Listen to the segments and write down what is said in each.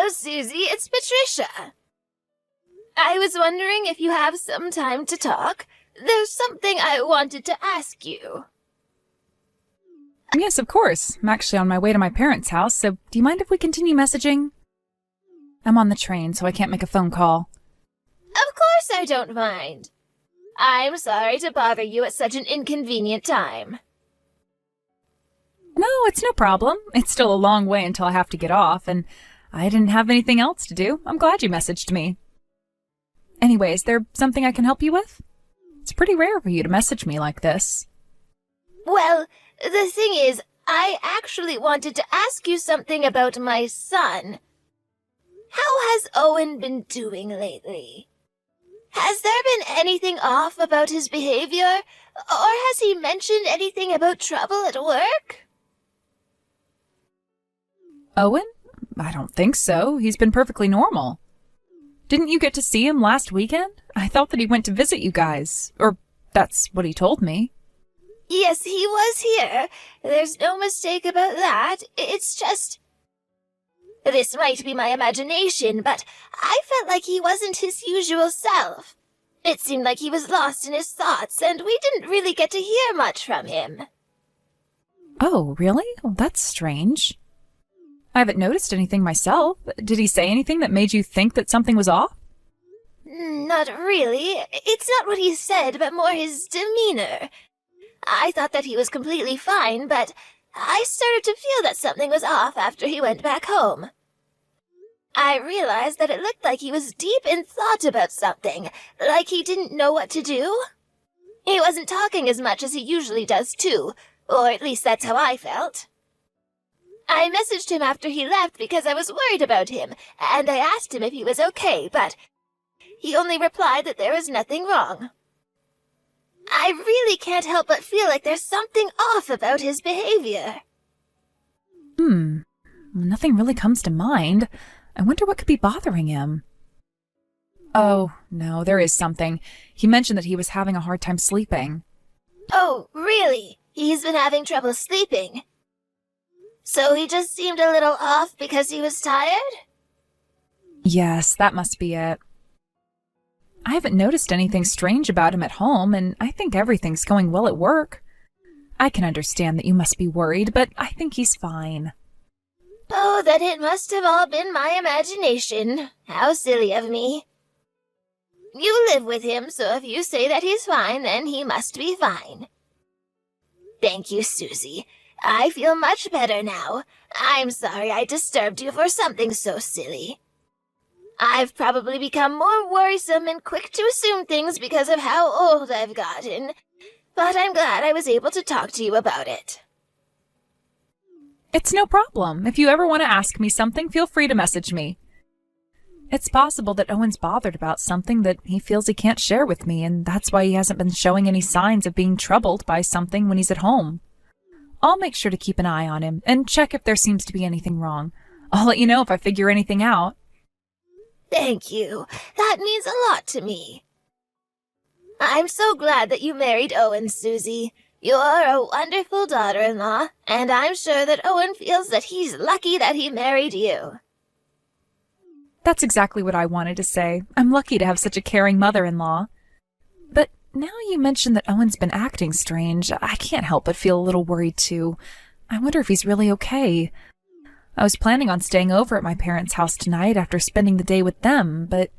Hello, Susie. It's Patricia. I was wondering if you have some time to talk. There's something I wanted to ask you. Yes, of course. I'm actually on my way to my parents' house, so do you mind if we continue messaging? I'm on the train, so I can't make a phone call. Of course I don't mind. I'm sorry to bother you at such an inconvenient time. No, it's no problem. It's still a long way until I have to get off, and I didn't have anything else to do. I'm glad you messaged me. Anyway, is there something I can help you with? It's pretty rare for you to message me like this. Well, the thing is, I actually wanted to ask you something about my son. How has Owen been doing lately? Has there been anything off about his behavior? Or has he mentioned anything about trouble at work? Owen? I don't think so. He's been perfectly normal. Didn't you get to see him last weekend? I thought that he went to visit you guys. Or that's what he told me. Yes, he was here. There's no mistake about that. It's just... This might be my imagination, but I felt like he wasn't his usual self. It seemed like he was lost in his thoughts, and we didn't really get to hear much from him. Oh, really? Well, that's strange. I haven't noticed anything myself. Did he say anything that made you think that something was off? Not really. It's not what he said, but more his demeanor. I thought that he was completely fine, but I started to feel that something was off after he went back home. I realized that it looked like he was deep in thought about something, like he didn't know what to do. He wasn't talking as much as he usually does, too, or at least that's how I felt. I messaged him after he left because I was worried about him, and I asked him if he was okay, but he only replied that there was nothing wrong. I really can't help but feel like there's something off about his behavior. Nothing really comes to mind. I wonder what could be bothering him. Oh, no, there is something. He mentioned that he was having a hard time sleeping. Oh, really? He's been having trouble sleeping? So he just seemed a little off because he was tired? Yes, that must be it. I haven't noticed anything strange about him at home, and I think everything's going well at work. I can understand that you must be worried, but I think he's fine. Oh, then it must have all been my imagination. How silly of me. You live with him, so if you say that he's fine, then he must be fine. Thank you, Susie. I feel much better now. I'm sorry I disturbed you for something so silly. I've probably become more worrisome and quick to assume things because of how old I've gotten, but I'm glad I was able to talk to you about it. It's no problem. If you ever want to ask me something, feel free to message me. It's possible that Owen's bothered about something that he feels he can't share with me, and that's why he hasn't been showing any signs of being troubled by something when he's at home. I'll make sure to keep an eye on him and check if there seems to be anything wrong. I'll let you know if I figure anything out. Thank you. That means a lot to me. I'm so glad that you married Owen, Susie. You're a wonderful daughter-in-law, and I'm sure that Owen feels that he's lucky that he married you. That's exactly what I wanted to say. I'm lucky to have such a caring mother-in-law. But now you mentioned that Owen's been acting strange, I can't help but feel a little worried too. I wonder if he's really okay. I was planning on staying over at my parents' house tonight after spending the day with them, but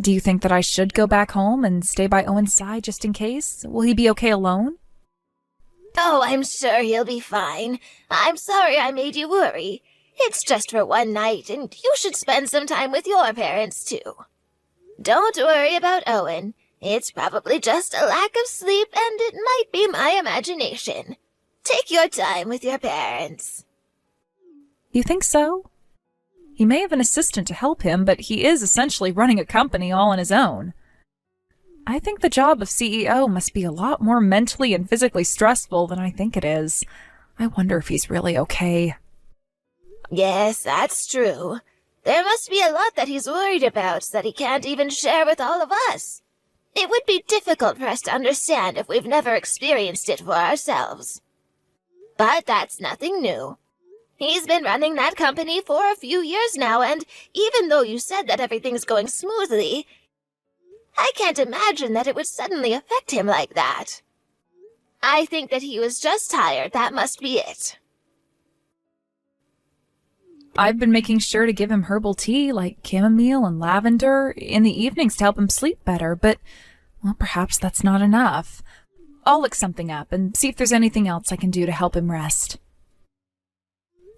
do you think that I should go back home and stay by Owen's side just in case? Will he be okay alone? Oh, I'm sure he'll be fine. I'm sorry I made you worry. It's just for one night, and you should spend some time with your parents, too. Don't worry about Owen. It's probably just a lack of sleep, and it might be my imagination. Take your time with your parents. You think so? He may have an assistant to help him, but he is essentially running a company all on his own. I think the job of CEO must be a lot more mentally and physically stressful than I think it is. I wonder if he's really okay. Yes, that's true. There must be a lot that he's worried about that he can't even share with all of us. It would be difficult for us to understand if we've never experienced it for ourselves. But that's nothing new. He's been running that company for a few years now, and even though you said that everything's going smoothly, I can't imagine that it would suddenly affect him like that. I think that he was just tired, that must be it. I've been making sure to give him herbal tea like chamomile and lavender in the evenings to help him sleep better, but, well, perhaps that's not enough. I'll look something up and see if there's anything else I can do to help him rest.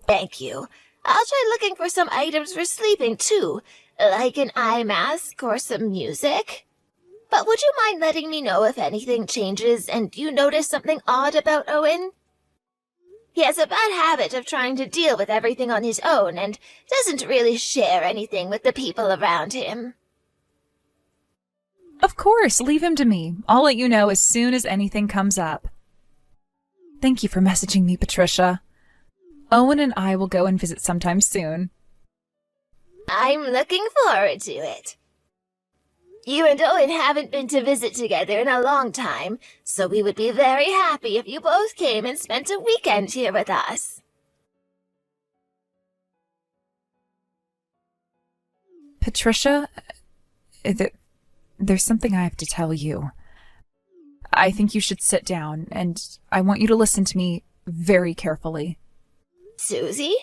Thank you. I'll try looking for some items for sleeping too, like an eye mask or some music. But would you mind letting me know if anything changes and you notice something odd about Owen? He has a bad habit of trying to deal with everything on his own and doesn't really share anything with the people around him. Of course, leave him to me. I'll let you know as soon as anything comes up. Thank you for messaging me, Patricia. Owen and I will go and visit sometime soon. I'm looking forward to it. You and Owen haven't been to visit together in a long time, so we would be very happy if you both came and spent a weekend here with us. Patricia, there's something I have to tell you. I think you should sit down, and I want you to listen to me very carefully. Susie?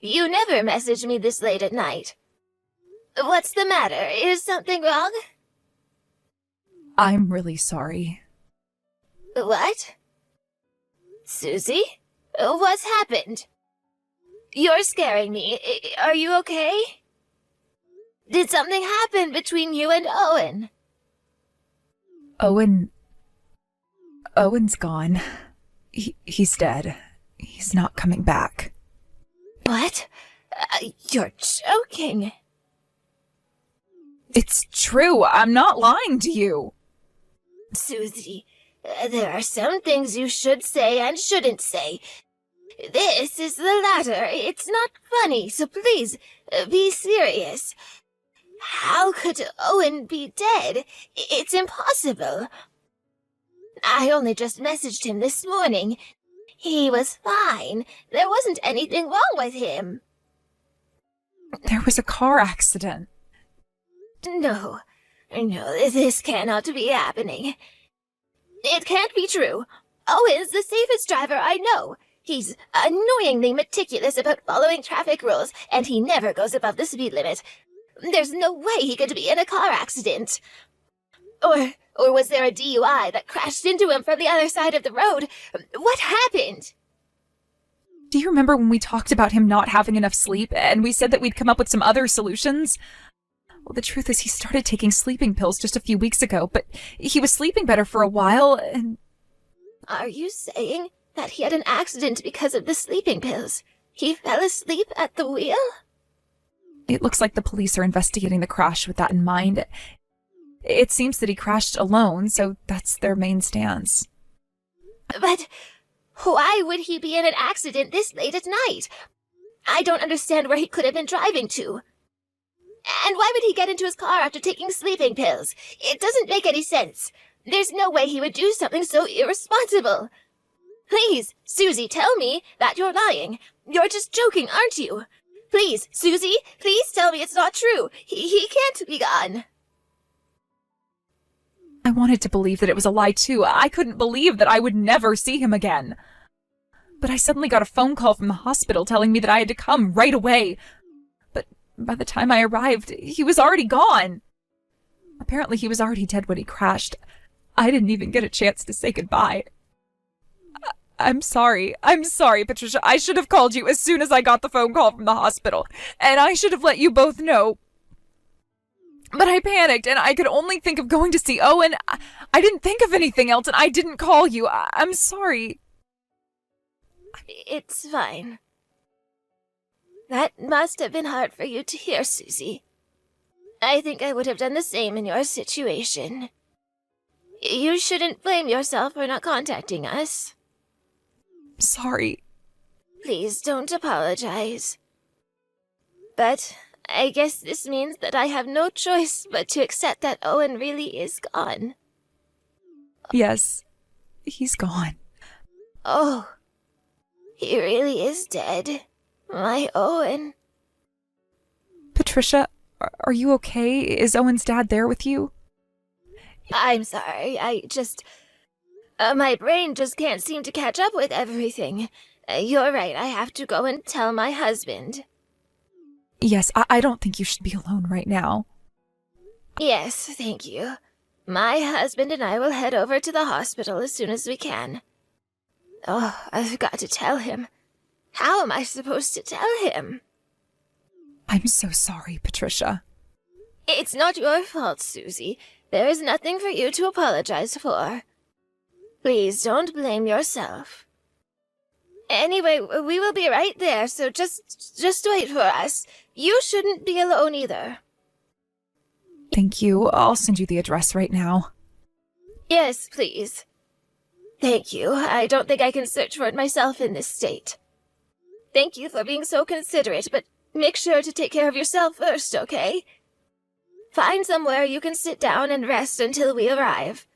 You never messaged me this late at night. What's the matter? Is something wrong? I'm really sorry. What? Susie? What's happened? You're scaring me. Are you okay? Did something happen between you and Owen? Owen's gone. He's dead. He's not coming back. What? You're joking. It's true. I'm not lying to you. Susie, there are some things you should say and shouldn't say. This is the latter. It's not funny, so please, be serious. How could Owen be dead? It's impossible. I only just messaged him this morning. He was fine. There wasn't anything wrong with him. There was a car accident. No, this cannot be happening. It can't be true. Owen's the safest driver I know. He's annoyingly meticulous about following traffic rules, and he never goes above the speed limit. There's no way he could be in a car accident. Or was there a DUI that crashed into him from the other side of the road? What happened? Do you remember when we talked about him not having enough sleep, and we said that we'd come up with some other solutions? Well, the truth is he started taking sleeping pills just a few weeks ago, but he was sleeping better for a while, and... Are you saying that he had an accident because of the sleeping pills? He fell asleep at the wheel? It looks like the police are investigating the crash with that in mind. It seems that he crashed alone, so that's their main stance. But why would he be in an accident this late at night? I don't understand where he could have been driving to. And why would he get into his car after taking sleeping pills? It doesn't make any sense. There's no way he would do something so irresponsible. Please, Susie, tell me that you're lying. You're just joking, aren't you? Please, Susie, please tell me it's not true. He can't be gone. I wanted to believe that it was a lie, too. I couldn't believe that I would never see him again. But I suddenly got a phone call from the hospital telling me that I had to come right away. But by the time I arrived, he was already gone. Apparently he was already dead when he crashed. I didn't even get a chance to say goodbye. I'm sorry. I'm sorry, Patricia. I should have called you as soon as I got the phone call from the hospital. And I should have let you both know. But I panicked, and I could only think of going to see Owen. I didn't think of anything else, and I didn't call you. I'm sorry. It's fine. That must have been hard for you to hear, Susie. I think I would have done the same in your situation. You shouldn't blame yourself for not contacting us. Sorry. Please don't apologize. But I guess this means that I have no choice but to accept that Owen really is gone. Yes, he's gone. Oh, he really is dead. My Owen. Patricia, are you okay? Is Owen's dad there with you? I'm sorry, my brain just can't seem to catch up with everything. You're right, I have to go and tell my husband. Yes, I don't think you should be alone right now. Yes, thank you. My husband and I will head over to the hospital as soon as we can. Oh, I've got to tell him. How am I supposed to tell him? I'm so sorry, Patricia. It's not your fault, Susie. There is nothing for you to apologize for. Please don't blame yourself. Anyway, we will be right there, so just wait for us. You shouldn't be alone either. Thank you. I'll send you the address right now. Yes, please. Thank you. I don't think I can search for it myself in this state. Thank you for being so considerate, but make sure to take care of yourself first, okay? Find somewhere you can sit down and rest until we arrive.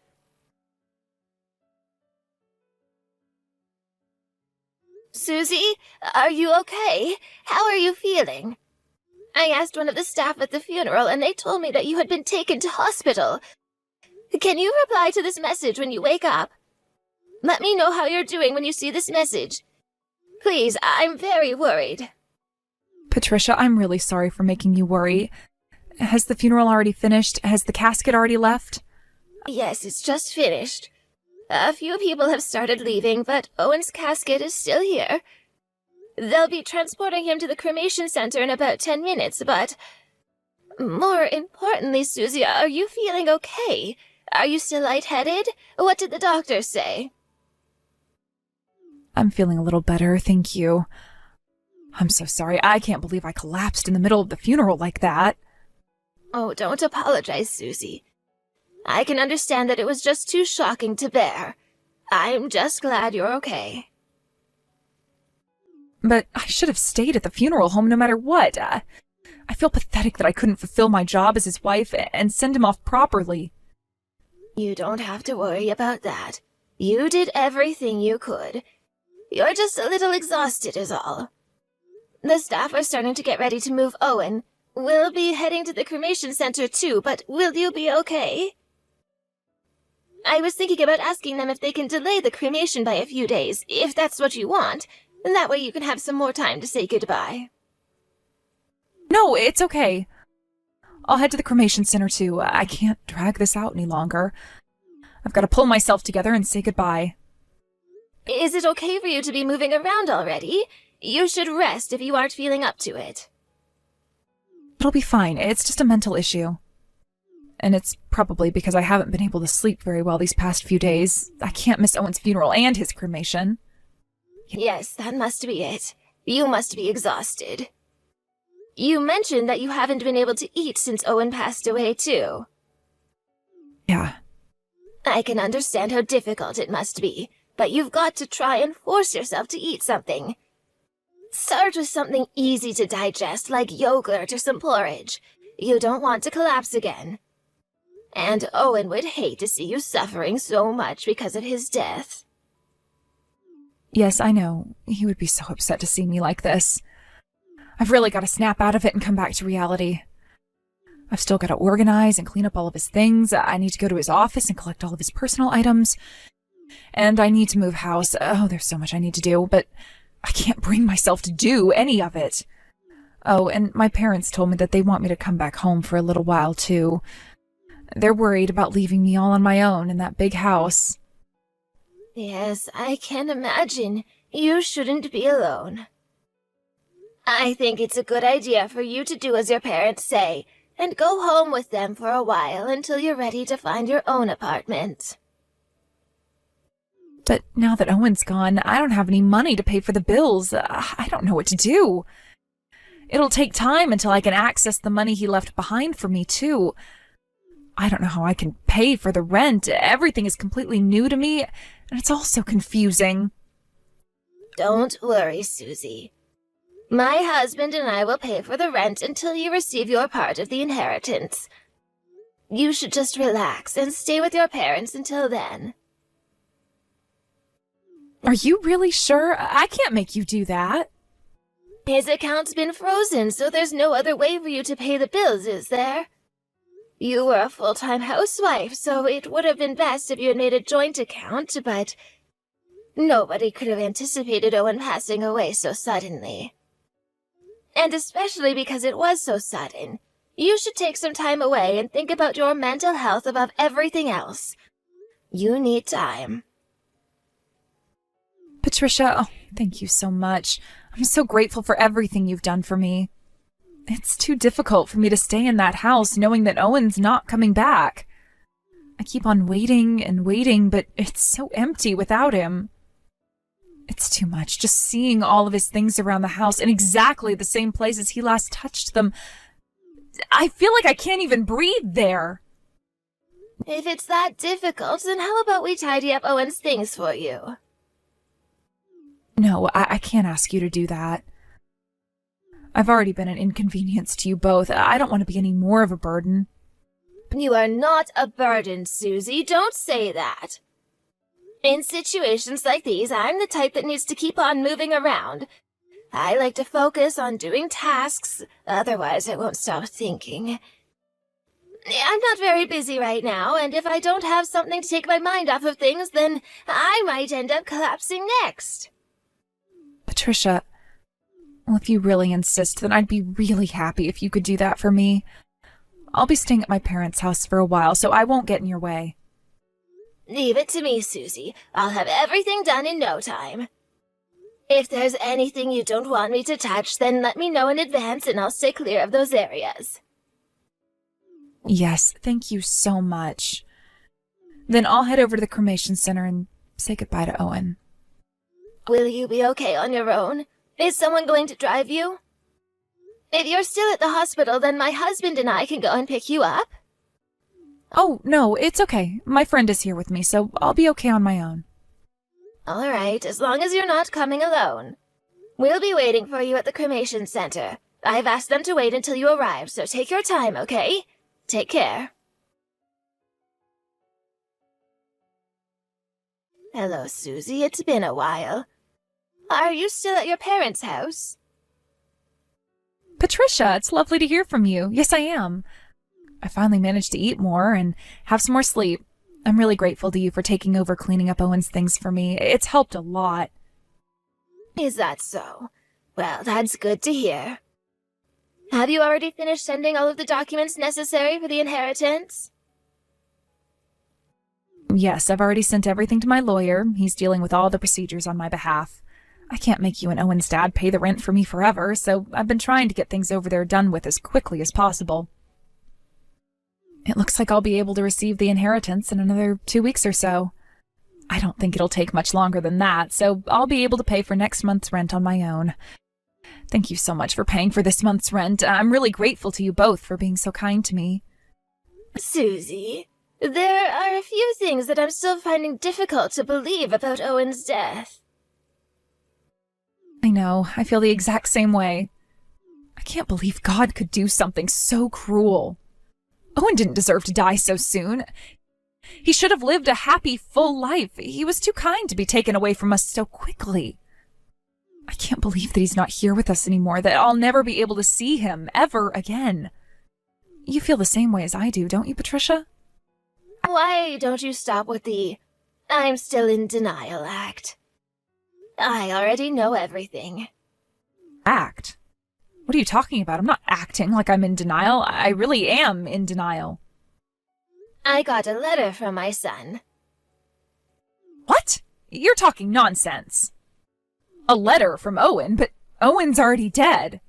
Susie, are you okay? How are you feeling? I asked one of the staff at the funeral, and they told me that you had been taken to hospital. Can you reply to this message when you wake up? Let me know how you're doing when you see this message. Please, I'm very worried. Patricia, I'm really sorry for making you worry. Has the funeral already finished? Has the casket already left? Yes, it's just finished. A few people have started leaving, but Owen's casket is still here. They'll be transporting him to the cremation center in about 10 minutes, but... More importantly, Susie, are you feeling okay? Are you still lightheaded? What did the doctor say? I'm feeling a little better, thank you. I'm so sorry. I can't believe I collapsed in the middle of the funeral like that. Oh, don't apologize, Susie. I can understand that it was just too shocking to bear. I'm just glad you're okay. But I should have stayed at the funeral home no matter what. I feel pathetic that I couldn't fulfill my job as his wife and send him off properly. You don't have to worry about that. You did everything you could. You're just a little exhausted is all. The staff are starting to get ready to move Owen. We'll be heading to the cremation center too, but will you be okay? I was thinking about asking them if they can delay the cremation by a few days, if that's what you want. That way you can have some more time to say goodbye. No, it's okay. I'll head to the cremation center too. I can't drag this out any longer. I've got to pull myself together and say goodbye. Is it okay for you to be moving around already? You should rest if you aren't feeling up to it. It'll be fine. It's just a mental issue. And it's probably because I haven't been able to sleep very well these past few days. I can't miss Owen's funeral and his cremation. Yes, that must be it. You must be exhausted. You mentioned that you haven't been able to eat since Owen passed away, too. Yeah. I can understand how difficult it must be, but you've got to try and force yourself to eat something. Start with something easy to digest, like yogurt or some porridge. You don't want to collapse again. And Owen would hate to see you suffering so much because of his death. Yes, I know. He would be so upset to see me like this. I've really got to snap out of it and come back to reality. I've still got to organize and clean up all of his things. I need to go to his office and collect all of his personal items. And I need to move house. Oh, there's so much I need to do, but I can't bring myself to do any of it. Oh, and my parents told me that they want me to come back home for a little while, too. They're worried about leaving me all on my own in that big house. Yes, I can imagine. You shouldn't be alone. I think it's a good idea for you to do as your parents say, and go home with them for a while until you're ready to find your own apartment. But now that Owen's gone, I don't have any money to pay for the bills. I don't know what to do. It'll take time until I can access the money he left behind for me, too. I don't know how I can pay for the rent. Everything is completely new to me, and it's all so confusing. Don't worry, Susie. My husband and I will pay for the rent until you receive your part of the inheritance. You should just relax and stay with your parents until then. Are you really sure? I can't make you do that. His account's been frozen, so there's no other way for you to pay the bills, is there? You were a full-time housewife, so it would have been best if you had made a joint account, but nobody could have anticipated Owen passing away so suddenly. And especially because it was so sudden, you should take some time away and think about your mental health above everything else. You need time. Patricia, oh, thank you so much. I'm so grateful for everything you've done for me. It's too difficult for me to stay in that house knowing that Owen's not coming back. I keep on waiting and waiting, but it's so empty without him. It's too much, just seeing all of his things around the house in exactly the same place as he last touched them. I feel like I can't even breathe there. If it's that difficult, then how about we tidy up Owen's things for you? No, I can't ask you to do that. I've already been an inconvenience to you both. I don't want to be any more of a burden. You are not a burden, Susie. Don't say that. In situations like these, I'm the type that needs to keep on moving around. I like to focus on doing tasks, otherwise I won't stop thinking. I'm not very busy right now, and if I don't have something to take my mind off of things, then I might end up collapsing next. Patricia, well, if you really insist, then I'd be really happy if you could do that for me. I'll be staying at my parents' house for a while, so I won't get in your way. Leave it to me, Susie. I'll have everything done in no time. If there's anything you don't want me to touch, then let me know in advance and I'll stay clear of those areas. Yes, thank you so much. Then I'll head over to the cremation center and say goodbye to Owen. Will you be okay on your own? Is someone going to drive you? If you're still at the hospital, then my husband and I can go and pick you up. Oh, no, it's okay. My friend is here with me, so I'll be okay on my own. All right, as long as you're not coming alone. We'll be waiting for you at the cremation center. I've asked them to wait until you arrive, so take your time, okay? Take care. Hello, Susie. It's been a while. Are you still at your parents' house? Patricia, it's lovely to hear from you. Yes, I am. I finally managed to eat more and have some more sleep. I'm really grateful to you for taking over cleaning up Owen's things for me. It's helped a lot. Is that so? Well, that's good to hear. Have you already finished sending all of the documents necessary for the inheritance? Yes, I've already sent everything to my lawyer. He's dealing with all the procedures on my behalf. I can't make you and Owen's dad pay the rent for me forever, so I've been trying to get things over there done with as quickly as possible. It looks like I'll be able to receive the inheritance in another 2 weeks or so. I don't think it'll take much longer than that, so I'll be able to pay for next month's rent on my own. Thank you so much for paying for this month's rent. I'm really grateful to you both for being so kind to me. Susie, there are a few things that I'm still finding difficult to believe about Owen's death. I know, I feel the exact same way. I can't believe God could do something so cruel. Owen didn't deserve to die so soon. He should have lived a happy, full life. He was too kind to be taken away from us so quickly. I can't believe that he's not here with us anymore, that I'll never be able to see him ever again. You feel the same way as I do, don't you, Patricia? Why don't you stop with the I'm still in denial act? I already know everything. Act? What are you talking about? I'm not acting like I'm in denial. I really am in denial. I got a letter from my son. What? You're talking nonsense. A letter from Owen, but Owen's already dead.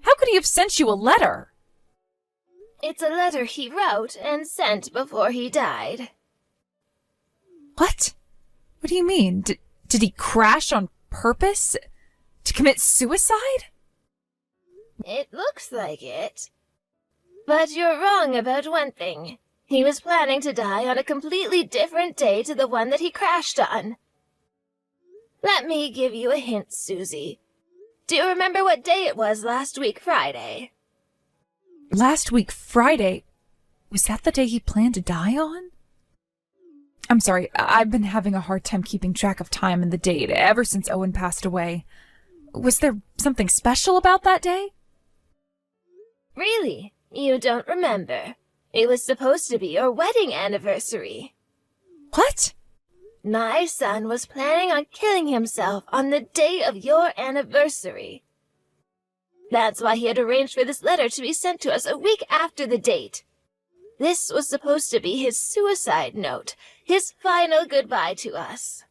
How could he have sent you a letter? It's a letter he wrote and sent before he died. What? What do you mean? Did he crash on purpose? To commit suicide? It looks like it. But you're wrong about one thing. He was planning to die on a completely different day to the one that he crashed on. Let me give you a hint, Susie. Do you remember what day it was last week Friday? Last week Friday? Was that the day he planned to die on? I'm sorry, I've been having a hard time keeping track of time and the date ever since Owen passed away. Was there something special about that day? Really? You don't remember? It was supposed to be your wedding anniversary. What? My son was planning on killing himself on the day of your anniversary. That's why he had arranged for this letter to be sent to us a week after the date. This was supposed to be his suicide note, his final goodbye to us.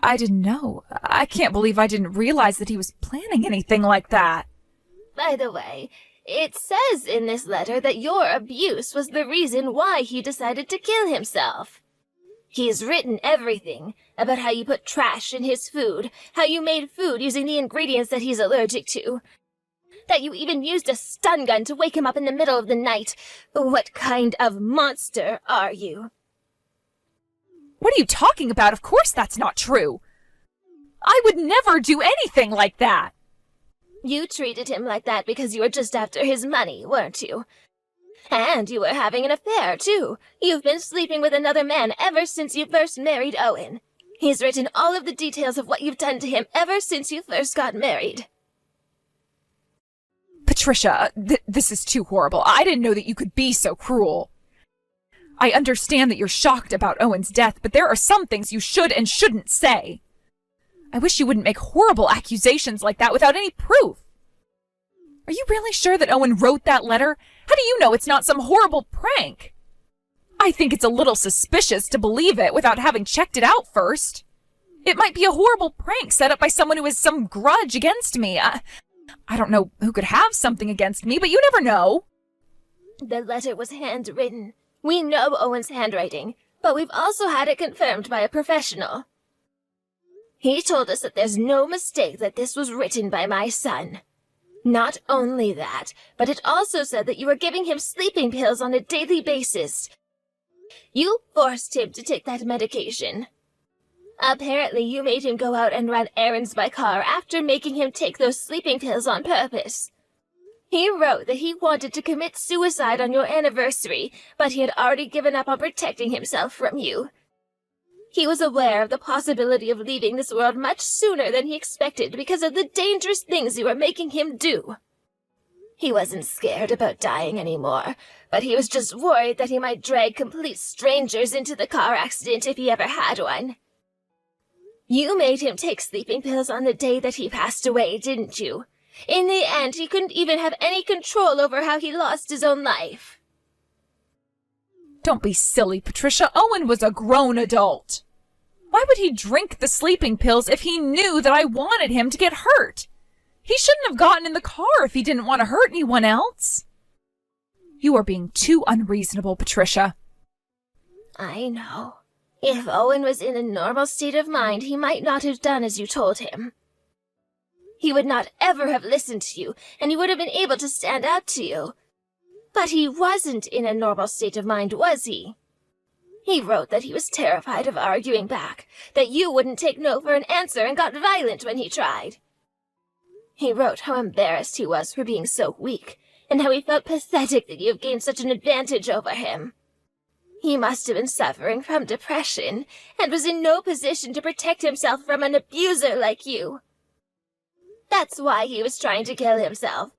I didn't know. I can't believe I didn't realize that he was planning anything like that. By the way, it says in this letter that your abuse was the reason why he decided to kill himself. He's written everything about how you put trash in his food, how you made food using the ingredients that he's allergic to, that you even used a stun gun to wake him up in the middle of the night. What kind of monster are you? What are you talking about? Of course that's not true. I would never do anything like that. You treated him like that because you were just after his money, weren't you? And you were having an affair, too. You've been sleeping with another man ever since you first married Owen. He's written all of the details of what you've done to him ever since you first got married. Patricia, this is too horrible. I didn't know that you could be so cruel. I understand that you're shocked about Owen's death, but there are some things you should and shouldn't say. I wish you wouldn't make horrible accusations like that without any proof. Are you really sure that Owen wrote that letter? How do you know it's not some horrible prank? I think it's a little suspicious to believe it without having checked it out first. It might be a horrible prank set up by someone who has some grudge against me. I don't know who could have something against me, but you never know. The letter was handwritten. We know Owen's handwriting, but we've also had it confirmed by a professional. He told us that there's no mistake that this was written by my son. Not only that, but it also said that you were giving him sleeping pills on a daily basis. You forced him to take that medication. Apparently, you made him go out and run errands by car after making him take those sleeping pills on purpose. He wrote that he wanted to commit suicide on your anniversary, but he had already given up on protecting himself from you. He was aware of the possibility of leaving this world much sooner than he expected because of the dangerous things you were making him do. He wasn't scared about dying anymore, but he was just worried that he might drag complete strangers into the car accident if he ever had one. You made him take sleeping pills on the day that he passed away, didn't you? In the end, he couldn't even have any control over how he lost his own life. Don't be silly, Patricia. Owen was a grown adult. Why would he drink the sleeping pills if he knew that I wanted him to get hurt? He shouldn't have gotten in the car if he didn't want to hurt anyone else. You are being too unreasonable, Patricia. I know. If Owen was in a normal state of mind, he might not have done as you told him. He would not ever have listened to you, and he would have been able to stand up to you. But he wasn't in a normal state of mind, was he? He wrote that he was terrified of arguing back, that you wouldn't take no for an answer and got violent when he tried. He wrote how embarrassed he was for being so weak, and how he felt pathetic that you have gained such an advantage over him. He must have been suffering from depression, and was in no position to protect himself from an abuser like you. That's why he was trying to kill himself.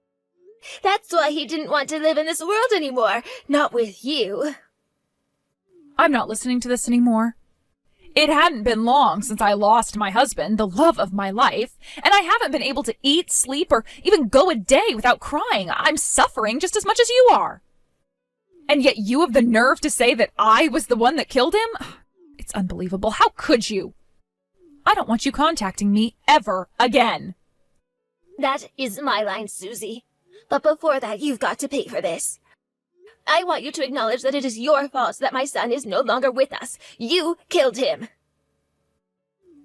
That's why he didn't want to live in this world anymore, not with you. I'm not listening to this anymore. It hadn't been long since I lost my husband, the love of my life, and I haven't been able to eat, sleep, or even go a day without crying. I'm suffering just as much as you are. And yet you have the nerve to say that I was the one that killed him? It's unbelievable. How could you? I don't want you contacting me ever again. That is my line, Susie. But before that, you've got to pay for this. I want you to acknowledge that it is your fault that my son is no longer with us. You killed him.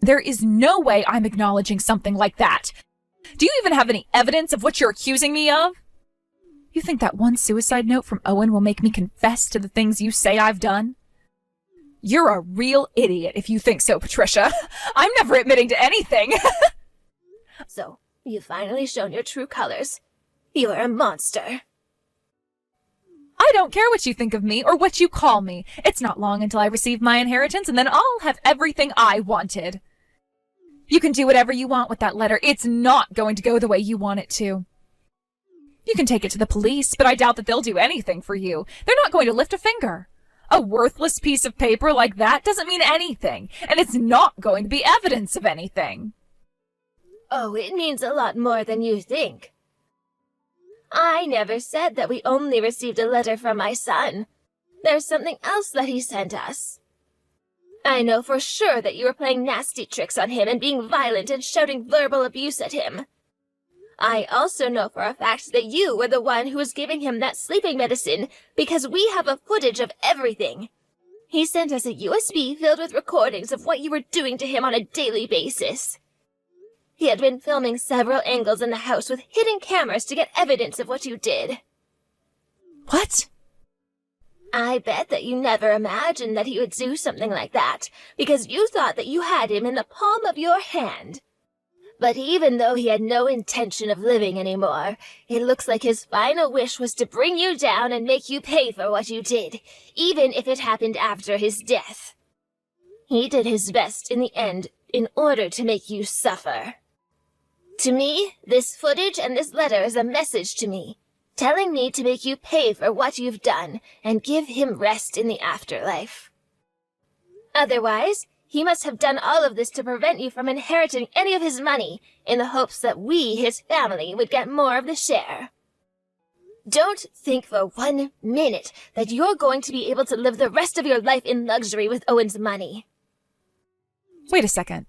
There is no way I'm acknowledging something like that. Do you even have any evidence of what you're accusing me of? You think that one suicide note from Owen will make me confess to the things you say I've done? You're a real idiot if you think so, Patricia. I'm never admitting to anything. So, you've finally shown your true colors. You're a monster. I don't care what you think of me or what you call me. It's not long until I receive my inheritance, and then I'll have everything I wanted. You can do whatever you want with that letter. It's not going to go the way you want it to. You can take it to the police, but I doubt that they'll do anything for you. They're not going to lift a finger. A worthless piece of paper like that doesn't mean anything, and it's not going to be evidence of anything. Oh, it means a lot more than you think. I never said that we only received a letter from my son. There's something else that he sent us. I know for sure that you were playing nasty tricks on him and being violent and shouting verbal abuse at him. I also know for a fact that you were the one who was giving him that sleeping medicine because we have a footage of everything. He sent us a USB filled with recordings of what you were doing to him on a daily basis. He had been filming several angles in the house with hidden cameras to get evidence of what you did. What? I bet that you never imagined that he would do something like that, because you thought that you had him in the palm of your hand. But even though he had no intention of living anymore, it looks like his final wish was to bring you down and make you pay for what you did, even if it happened after his death. He did his best in the end in order to make you suffer. To me, this footage and this letter is a message to me, telling me to make you pay for what you've done and give him rest in the afterlife. Otherwise, he must have done all of this to prevent you from inheriting any of his money in the hopes that we, his family, would get more of the share. Don't think for 1 minute that you're going to be able to live the rest of your life in luxury with Owen's money. Wait a second.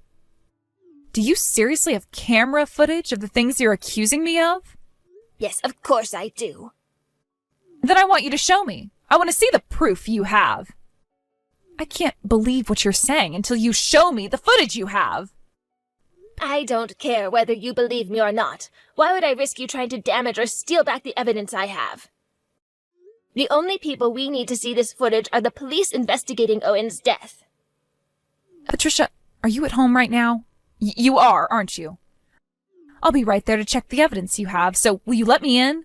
Do you seriously have camera footage of the things you're accusing me of? Yes, of course I do. Then I want you to show me. I want to see the proof you have. I can't believe what you're saying until you show me the footage you have. I don't care whether you believe me or not. Why would I risk you trying to damage or steal back the evidence I have? The only people we need to see this footage are the police investigating Owen's death. Patricia, are you at home right now? You are, aren't you? I'll be right there to check the evidence you have, so will you let me in?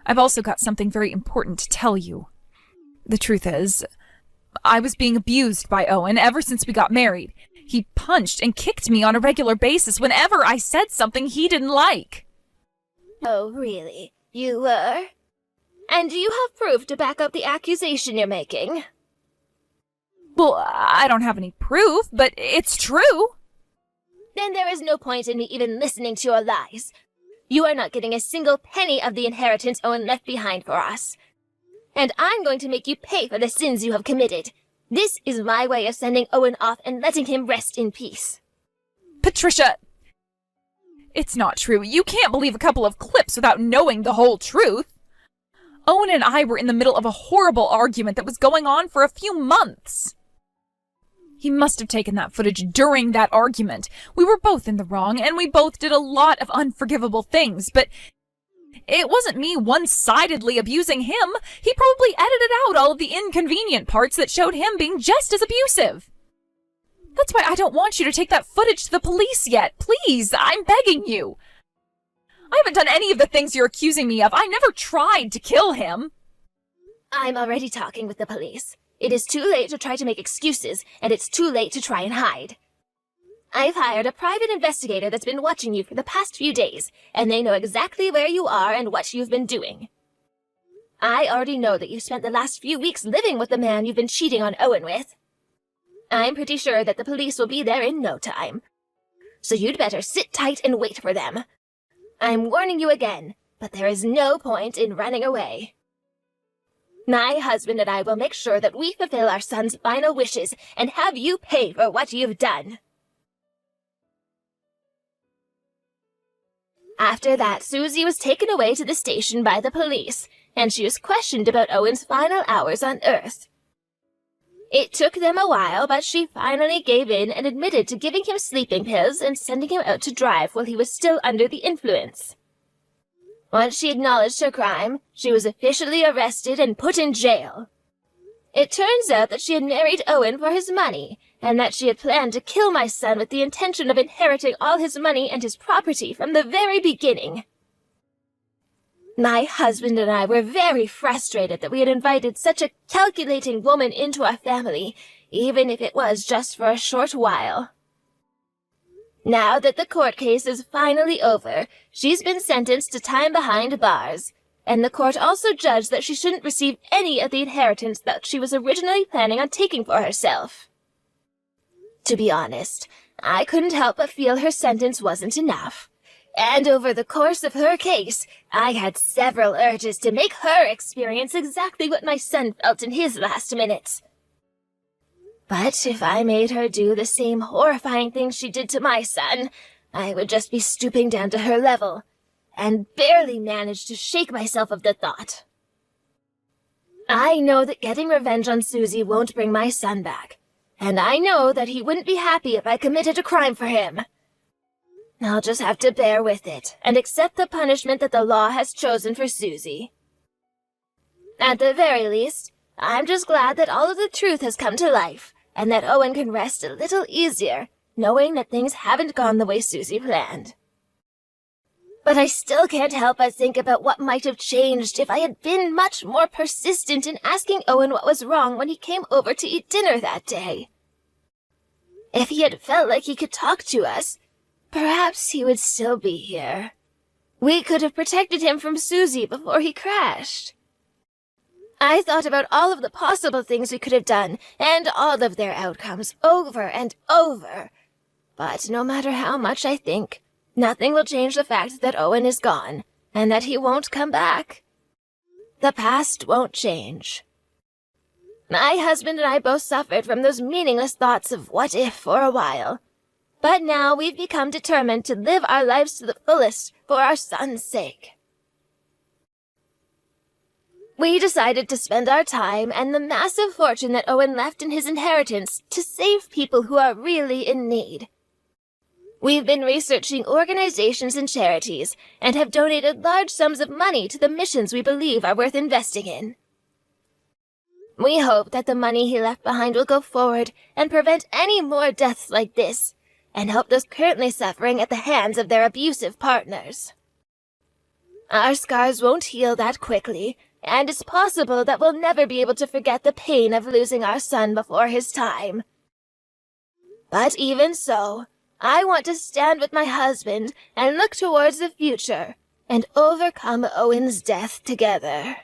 I've also got something very important to tell you. The truth is, I was being abused by Owen ever since we got married. He punched and kicked me on a regular basis whenever I said something he didn't like. Oh, really? You were? And do you have proof to back up the accusation you're making? Well, I don't have any proof, but it's true. Then there is no point in me even listening to your lies. You are not getting a single penny of the inheritance Owen left behind for us. And I'm going to make you pay for the sins you have committed. This is my way of sending Owen off and letting him rest in peace. Patricia, it's not true. You can't believe a couple of clips without knowing the whole truth. Owen and I were in the middle of a horrible argument that was going on for a few months. He must have taken that footage during that argument. We were both in the wrong, and we both did a lot of unforgivable things, but it wasn't me one-sidedly abusing him. He probably edited out all of the inconvenient parts that showed him being just as abusive. That's why I don't want you to take that footage to the police yet. Please, I'm begging you. I haven't done any of the things you're accusing me of. I never tried to kill him. I'm already talking with the police. It is too late to try to make excuses, and it's too late to try and hide. I've hired a private investigator that's been watching you for the past few days, and they know exactly where you are and what you've been doing. I already know that you spent the last few weeks living with the man you've been cheating on Owen with. I'm pretty sure that the police will be there in no time. So you'd better sit tight and wait for them. I'm warning you again, but there is no point in running away. My husband and I will make sure that we fulfill our son's final wishes and have you pay for what you've done. After that, Susie was taken away to the station by the police, and she was questioned about Owen's final hours on Earth. It took them a while, but she finally gave in and admitted to giving him sleeping pills and sending him out to drive while he was still under the influence. Once she acknowledged her crime, she was officially arrested and put in jail. It turns out that she had married Owen for his money, and that she had planned to kill my son with the intention of inheriting all his money and his property from the very beginning. My husband and I were very frustrated that we had invited such a calculating woman into our family, even if it was just for a short while. Now that the court case is finally over, she's been sentenced to time behind bars, and the court also judged that she shouldn't receive any of the inheritance that she was originally planning on taking for herself. To be honest, I couldn't help but feel her sentence wasn't enough. And over the course of her case, I had several urges to make her experience exactly what my son felt in his last minutes. But if I made her do the same horrifying thing she did to my son, I would just be stooping down to her level, and barely manage to shake myself of the thought. I know that getting revenge on Susie won't bring my son back, and I know that he wouldn't be happy if I committed a crime for him. I'll just have to bear with it, and accept the punishment that the law has chosen for Susie. At the very least, I'm just glad that all of the truth has come to life, and that Owen can rest a little easier, knowing that things haven't gone the way Susie planned. But I still can't help but think about what might have changed if I had been much more persistent in asking Owen what was wrong when he came over to eat dinner that day. If he had felt like he could talk to us, perhaps he would still be here. We could have protected him from Susie before he crashed. I thought about all of the possible things we could have done, and all of their outcomes, over and over. But no matter how much I think, nothing will change the fact that Owen is gone, and that he won't come back. The past won't change. My husband and I both suffered from those meaningless thoughts of what if for a while. But now we've become determined to live our lives to the fullest for our son's sake. We decided to spend our time and the massive fortune that Owen left in his inheritance to save people who are really in need. We've been researching organizations and charities and have donated large sums of money to the missions we believe are worth investing in. We hope that the money he left behind will go forward and prevent any more deaths like this, and help those currently suffering at the hands of their abusive partners. Our scars won't heal that quickly, and it's possible that we'll never be able to forget the pain of losing our son before his time. But even so, I want to stand with my husband and look towards the future and overcome Owen's death together.